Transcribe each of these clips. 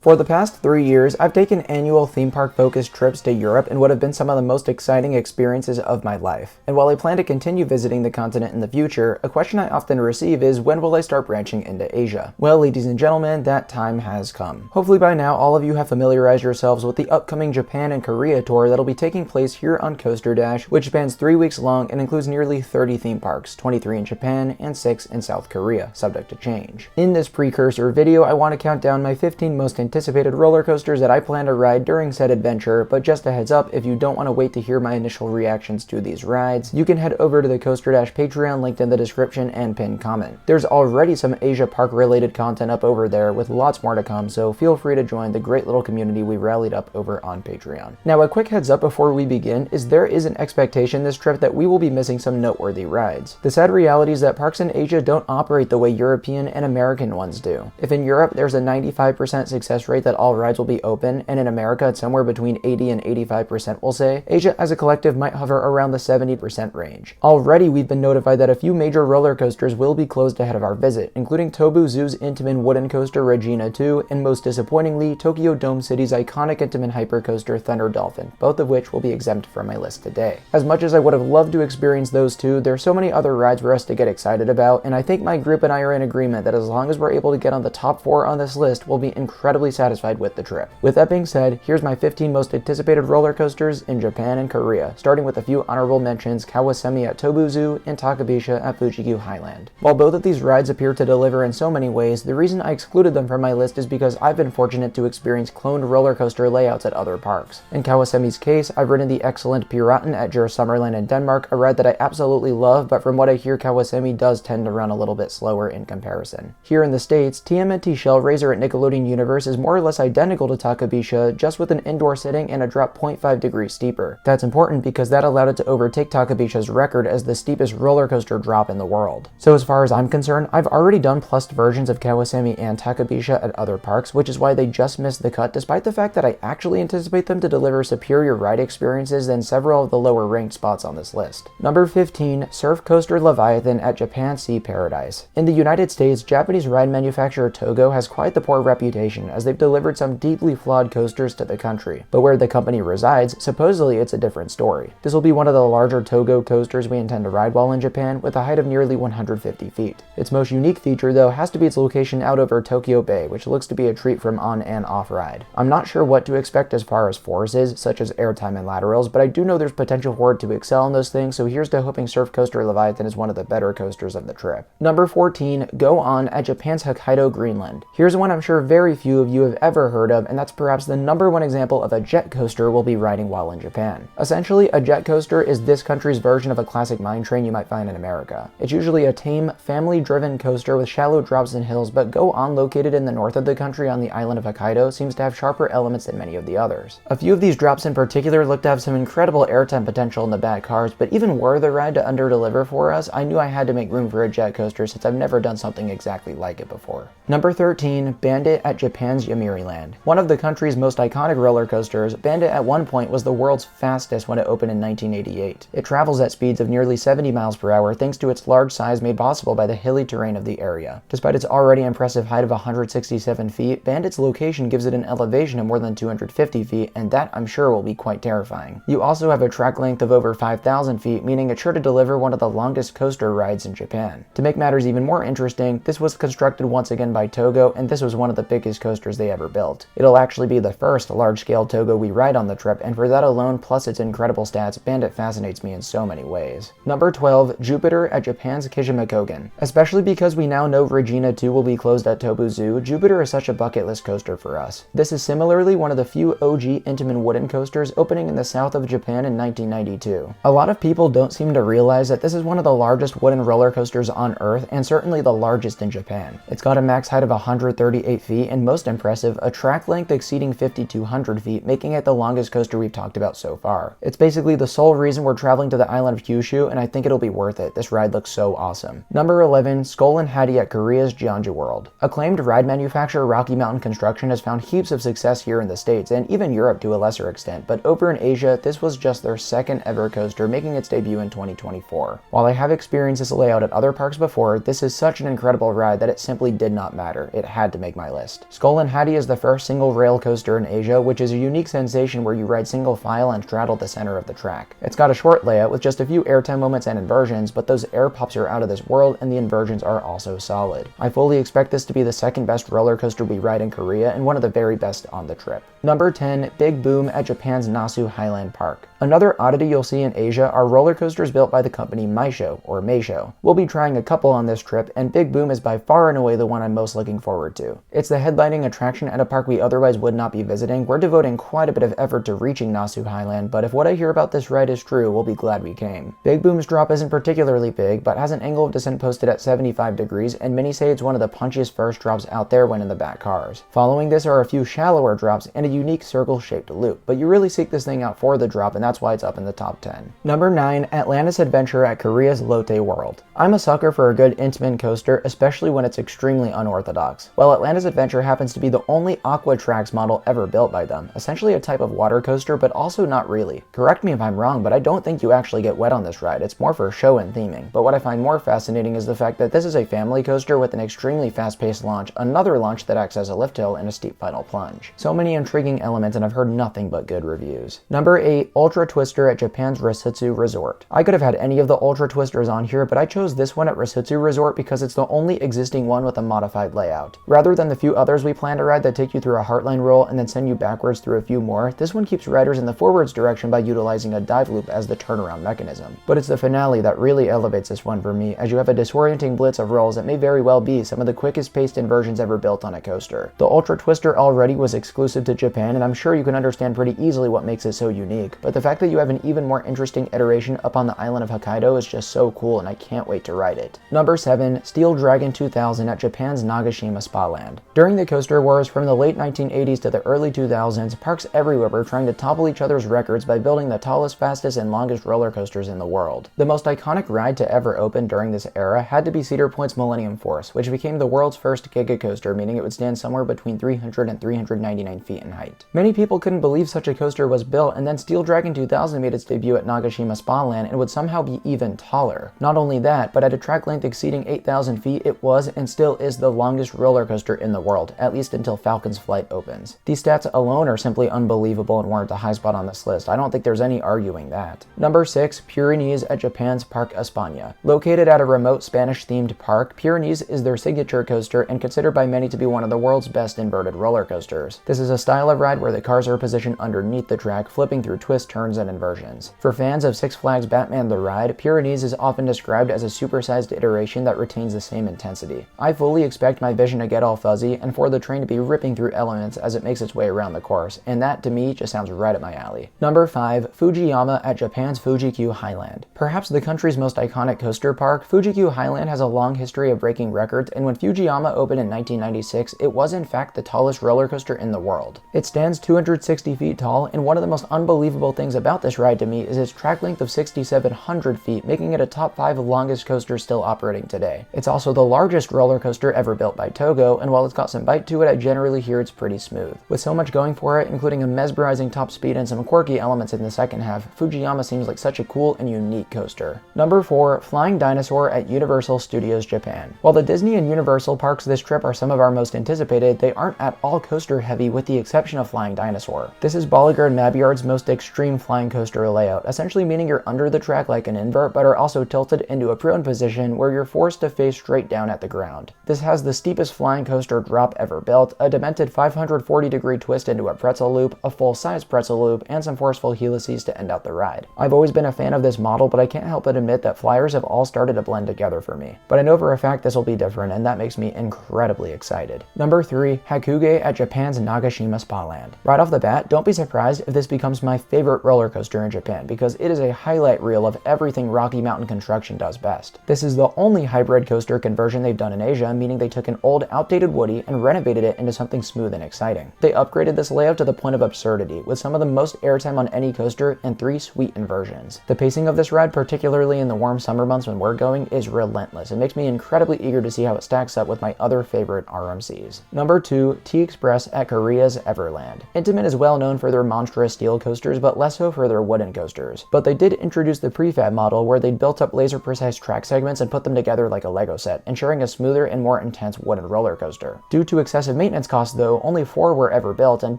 For the past 3 years, I've taken annual theme park focused trips to Europe in what have been some of the most exciting experiences of my life. And while I plan to continue visiting the continent in the future, a question I often receive is, when will I start branching into Asia? Well, ladies and gentlemen, that time has come. Hopefully by now all of you have familiarized yourselves with the upcoming Japan and Korea tour that'll be taking place here on Coaster Dash, which spans 3 weeks long and includes nearly 30 theme parks, 23 in Japan and 6 in South Korea, subject to change. In this precursor video, I want to count down my 15 most anticipated roller coasters that I plan to ride during said adventure, but just a heads up, if you don't want to wait to hear my initial reactions to these rides, you can head over to the Coaster Dash Patreon linked in the description and pinned comment. There's already some Asia Park related content up over there with lots more to come, so feel free to join the great little community we rallied up over on Patreon. Now, a quick heads up before we begin is there is an expectation this trip that we will be missing some noteworthy rides. The sad reality is that parks in Asia don't operate the way European and American ones do. If in Europe there's a 95% success rate that all rides will be open, and in America it's somewhere between 80 and 85% we'll say, Asia as a collective might hover around the 70% range. Already we've been notified that a few major roller coasters will be closed ahead of our visit, including Tobu Zoo's Intamin wooden coaster Regina 2, and most disappointingly, Tokyo Dome City's iconic Intamin hypercoaster Thunder Dolphin, both of which will be exempt from my list today. As much as I would have loved to experience those two, there's so many other rides for us to get excited about, and I think my group and I are in agreement that as long as we're able to get on the top 4 on this list, we'll be incredibly satisfied with the trip. With that being said, here's my 15 most anticipated roller coasters in Japan and Korea, starting with a few honorable mentions: Kawasemi at Tobu Zoo and Takabisha at Fuji-Q Highland. While both of these rides appear to deliver in so many ways, the reason I excluded them from my list is because I've been fortunate to experience cloned roller coaster layouts at other parks. In Kawasemi's case, I've ridden the excellent Piraten at Djurs Summerland in Denmark, a ride that I absolutely love, but from what I hear, Kawasemi does tend to run a little bit slower in comparison. Here in the States, TMNT Shell Raiser at Nickelodeon Universe is more or less identical to Takabisha, just with an indoor sitting and a drop 0.5 degrees steeper. That's important because that allowed it to overtake Takabisha's record as the steepest roller coaster drop in the world. So as far as I'm concerned, I've already done plussed versions of Kawasemi and Takabisha at other parks, which is why they just missed the cut, despite the fact that I actually anticipate them to deliver superior ride experiences than several of the lower ranked spots on this list. Number 15, Surf Coaster Leviathan at Japan Sea Paradise. In the United States, Japanese ride manufacturer Togo has quite the poor reputation, as they've delivered some deeply flawed coasters to the country. But where the company resides, supposedly it's a different story. This will be one of the larger Togo coasters we intend to ride while in Japan, with a height of nearly 150 feet. Its most unique feature, though, has to be its location out over Tokyo Bay, which looks to be a treat from on and off ride. I'm not sure what to expect as far as forces, such as airtime and laterals, but I do know there's potential for it to excel in those things, so here's to hoping Surf Coaster Leviathan is one of the better coasters of the trip. Number 14, Go On at Japan's Hokkaido Greenland. Here's one I'm sure very few of you have ever heard of, and that's perhaps the #1 example of a jet coaster we'll be riding while in Japan. Essentially, a jet coaster is this country's version of a classic mine train you might find in America. It's usually a tame, family-driven coaster with shallow drops and hills, but Go On, located in the north of the country on the island of Hokkaido, seems to have sharper elements than many of the others. A few of these drops in particular look to have some incredible airtime potential in the back cars, but even were the ride to underdeliver for us, I knew I had to make room for a jet coaster since I've never done something exactly like it before. Number 13, Bandit at Japan's Yomiuriland. One of the country's most iconic roller coasters, Bandit at one point was the world's fastest when it opened in 1988. It travels at speeds of nearly 70 miles per hour thanks to its large size made possible by the hilly terrain of the area. Despite its already impressive height of 167 feet, Bandit's location gives it an elevation of more than 250 feet, and that I'm sure will be quite terrifying. You also have a track length of over 5,000 feet, meaning it's sure to deliver one of the longest coaster rides in Japan. To make matters even more interesting, this was constructed once again by Togo, and this was one of the biggest coasters they ever built. It'll actually be the first large-scale Togo we ride on the trip, and for that alone, plus its incredible stats, Bandit fascinates me in so many ways. Number 12, Jupiter at Japan's Kishimokogen. Especially because we now know Regina 2 will be closed at Tobu Zoo, Jupiter is such a bucket list coaster for us. This is similarly one of the few OG Intamin wooden coasters opening in the south of Japan in 1992. A lot of people don't seem to realize that this is one of the largest wooden roller coasters on Earth, and certainly the largest in Japan. It's got a max height of 138 feet, and most impressive, a track length exceeding 5,200 feet, making it the longest coaster we've talked about so far. It's basically the sole reason we're traveling to the island of Kyushu, and I think it'll be worth it. This ride looks so awesome. Number 11, Skull and Hattie at Korea's Jeonju World. Acclaimed ride manufacturer Rocky Mountain Construction has found heaps of success here in the States, and even Europe to a lesser extent, but over in Asia, this was just their second ever coaster, making its debut in 2024. While I have experienced this layout at other parks before, this is such an incredible ride that it simply did not matter. It had to make my list. Skull and Hattie is the first single rail coaster in Asia, which is a unique sensation where you ride single file and straddle the center of the track. It's got a short layout with just a few airtime moments and inversions, but those air pops are out of this world and the inversions are also solid. I fully expect this to be the second best roller coaster we ride in Korea and one of the very best on the trip. Number 10, Big Boom at Japan's Nasu Highland Park. Another oddity you'll see in Asia are roller coasters built by the company Meisho. We'll be trying a couple on this trip, and Big Boom is by far and away the one I'm most looking forward to. It's the headlining attraction at a park we otherwise would not be visiting. We're devoting quite a bit of effort to reaching Nasu Highland, but if what I hear about this ride is true, we'll be glad we came. Big Boom's drop isn't particularly big, but has an angle of descent posted at 75 degrees, and many say it's one of the punchiest first drops out there when in the back cars. Following this are a few shallower drops and a unique circle-shaped loop, but you really seek this thing out for the drop, and that's why it's up in the top 10. Number 9, Atlantis Adventure at Korea's Lotte World. I'm a sucker for a good Intamin coaster, especially when it's extremely unorthodox. Well, Atlantis Adventure happens to be the only Aqua Tracks model ever built by them, essentially a type of water coaster, but also not really. Correct me if I'm wrong, but I don't think you actually get wet on this ride. It's more for show and theming. But what I find more fascinating is the fact that this is a family coaster with an extremely fast-paced launch, another launch that acts as a lift hill, and a steep final plunge. So many intriguing elements, and I've heard nothing but good reviews. Number 8, Ultra Twister at Japan's Risutsu Resort. I could have had any of the Ultra Twisters on here, but I chose this one at Risutsu Resort because it's the only existing one with a modified layout. Rather than the few others we plan to ride that take you through a heartline roll and then send you backwards through a few more, this one keeps riders in the forwards direction by utilizing a dive loop as the turnaround mechanism. But it's the finale that really elevates this one for me, as you have a disorienting blitz of rolls that may very well be some of the quickest paced inversions ever built on a coaster. The Ultra Twister already was exclusive to Japan, and I'm sure you can understand pretty easily what makes it so unique, but the fact that you have an even more interesting iteration up on the island of Hokkaido is just so cool, and I can't wait to ride it. Number 7, Steel Dragon 2000 at Japan's Nagashima Spa Land. During the coaster wars from the late 1980s to the early 2000s, parks everywhere were trying to topple each other's records by building the tallest, fastest, and longest roller coasters in the world. The most iconic ride to ever open during this era had to be Cedar Point's Millennium Force, which became the world's first giga coaster, meaning it would stand somewhere between 300 and 399 feet in height. Many people couldn't believe such a coaster was built, and then Steel Dragon 2000 made its debut at Nagashima Spa Land and would somehow be even taller. Not only that, but at a track length exceeding 8,000 feet, it was and still is the longest roller coaster in the world, at least until Falcon's Flight opens. These stats alone are simply unbelievable and warrant a high spot on this list. I don't think there's any arguing that. Number 6, Pyrenees at Japan's Parc España. Located at a remote Spanish-themed park, Pyrenees is their signature coaster and considered by many to be one of the world's best inverted roller coasters. This is a style of ride where the cars are positioned underneath the track, flipping through twists, turns, and inversions. For fans of Six Flags Batman the Ride, Pyrenees is often described as a supersized iteration that retains the same intensity. I fully expect my vision to get all fuzzy and for the train to be ripping through elements as it makes its way around the course, and that to me just sounds right up my alley. Number 5, Fujiyama at Japan's Fuji-Q Highland. Perhaps the country's most iconic coaster park, Fuji-Q Highland has a long history of breaking records, and when Fujiyama opened in 1996, it was in fact the tallest roller coaster in the world. It stands 260 feet tall, and one of the most unbelievable things about this ride to me is its track length of 6,700 feet, making it a top 5 longest coaster still operating today. It's also the largest roller coaster ever built by Togo, and while it's got some bite to it, I generally hear it's pretty smooth. With so much going for it, including a mesmerizing top speed and some quirky elements in the second half, Fujiyama seems like such a cool and unique coaster. Number 4, Flying Dinosaur at Universal Studios Japan. While the Disney and Universal parks this trip are some of our most anticipated, they aren't at all coaster heavy with the exception of Flying Dinosaur. This is Bolliger & Mabillard's most extreme flying coaster layout, essentially meaning you're under the track like an invert but are also tilted into a prone position where you're forced to face straight down at the ground. This has the steepest flying coaster drop ever built, a demented 540-degree twist into a pretzel loop, a full-size pretzel loop, and some forceful helices to end out the ride. I've always been a fan of this model, but I can't help but admit that flyers have all started to blend together for me. But I know for a fact this will be different, and that makes me incredibly excited. Number 3, Hakuge at Japan's Nagashima Spa Land. Right off the bat, don't be surprised if this becomes my favorite roller coaster in Japan, because it is a highlight reel of everything Rocky Mountain Construction does best. This is the only hybrid coaster conversion they've done in Asia, meaning they took an old, outdated Woody and renovated it into something smooth and exciting. They upgraded this layout to the point of absurdity, with some of the most airtime on any coaster and 3 sweet inversions. The pacing of this ride, particularly in the warm summer months when we're going, is relentless. It makes me incredibly eager to see how it stacks up with my other favorite RMCs. Number 2, T-Express at Korea's Everland. Intamin is well known for their monstrous steel coasters, but less so for their wooden coasters. But they did introduce the prefab model where they built up laser-precise track segments and put them together like a Lego set, ensuring a smoother and more intense wooden roller coaster. Due to excessive maintenance costs though, only 4 were ever built, and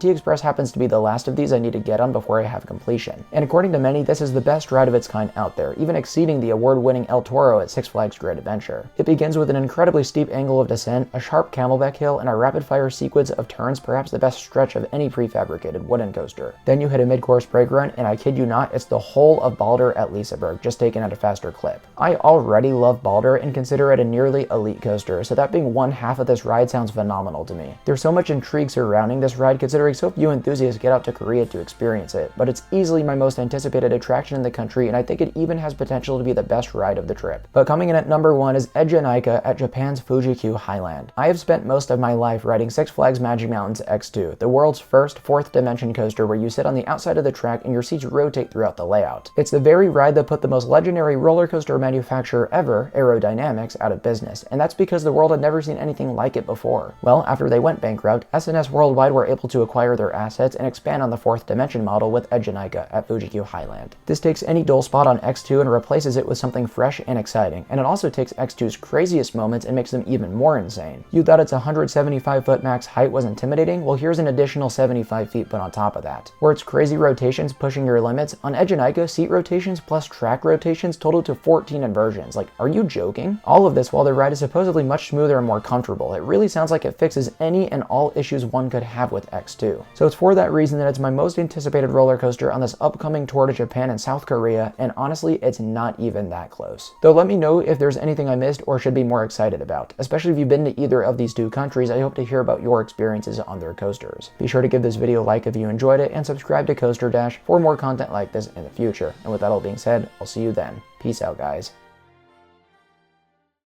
T-Express happens to be the last of these I need to get on before I have completion. And according to many, this is the best ride of its kind out there, even exceeding the award-winning El Toro at Six Flags Great Adventure. It begins with an incredibly steep angle of descent, a sharp camelback hill, and a rapid-fire sequence of turns, perhaps the best stretch of any prefabricated wooden coaster. Then you hit a mid-course brake run, and I kid you not, it's the whole of Balder at Liseberg, just taken at a faster clip. I already love Balder and consider it a nearly elite coaster, so that being one half of this ride sounds phenomenal to me. There's so much intrigue surrounding this ride considering so few enthusiasts get out to Korea to experience it, but it's easily my most anticipated attraction in the country, and I think it even has potential to be the best ride of the trip. But coming in at number 1 is Ejinaika at Japan's Fuji-Q Highland. I have spent most of my life riding Six Flags Magic Mountain's X2, the world's first fourth dimension coaster where you sit on the outside of the track and your seats rotate throughout the layout. It's the very ride that put the most legendary roller coaster manufacturer ever, Aerodynamics, out of business, and that's because the world had never seen anything like it before. Well, after they went bankrupt, SNS Worldwide were able to acquire their assets and expand on the fourth dimension model with Ejinaika at Fuji-Q Highland. This takes any dull spot on X2 and replaces it with something fresh and exciting, and it also takes X2's craziest moments and makes them even more insane. You thought its 175-foot max height was intimidating? Well, here's an additional 75 feet put on top of that. Where its crazy rotations pushing your limits, on Ejinaika, seat rotations plus track rotations total to 14 inversions. Like, are you joking? All of this while the ride is supposedly much smoother and more comfortable. It really sounds like it fixes any and all issues one could have with X2. So it's for that reason that it's my most anticipated roller coaster on this upcoming tour to Japan and South Korea, and honestly, it's not even that close. Though let me know if there's anything I missed or should be more excited about. Especially if you've been to either of these two countries, I hope to hear about your experiences on their coasters. Be sure to give this video a like if you enjoyed it, and subscribe to Coaster Dash for more content like this in the future. And with that all being said, I'll see you then. Peace out, guys.